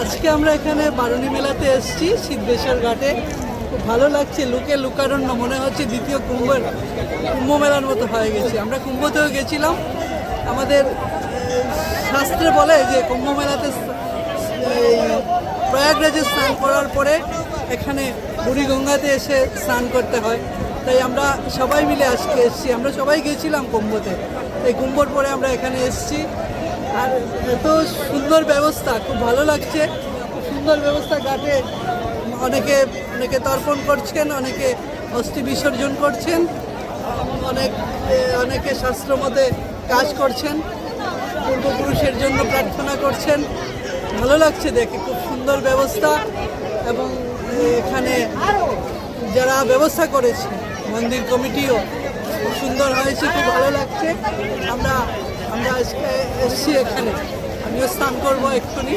আজকে আমরা এখানে বারুণী মেলাতে এসেছি সিদ্ধেশ্বর ঘাটে। খুব ভালো লাগছে, লোকে লোকারণ্য, মনে হচ্ছে দ্বিতীয় কুম্ভ মেলার মতো হয়ে গেছে। আমরা কুম্ভতেও গেছিলাম। আমাদের শাস্ত্রে বলে যে কুম্ভ মেলাতে প্রয়াগরাজে স্নান করার পরে এখানে বুড়িগঙ্গাতে এসে স্নান করতে হয়। তাই আমরা সবাই মিলে আজকে এসেছি। আমরা সবাই গেছিলাম কুম্ভতে, এই কুম্ভর পরে আমরা এখানে এসেছি। আর এত সুন্দর ব্যবস্থা, খুব ভালো লাগছে। খুব সুন্দর ব্যবস্থা, ঘাটে অনেকে তর্পণ করছেন, অনেকে অস্থি বিসর্জন করছেন, অনেকে শাস্ত্র মতে কাজ করছেন, পূর্বপুরুষের জন্য প্রার্থনা করছেন। ভালো লাগছে দেখে, খুব সুন্দর ব্যবস্থা। এবং এখানে যারা ব্যবস্থা করেছে মন্দির কমিটিও, খুব সুন্দর হয়েছে, খুব ভালো লাগছে। আমরা আজকে এসেছি এখানে, আমিও স্নান করবো এক্ষুনি।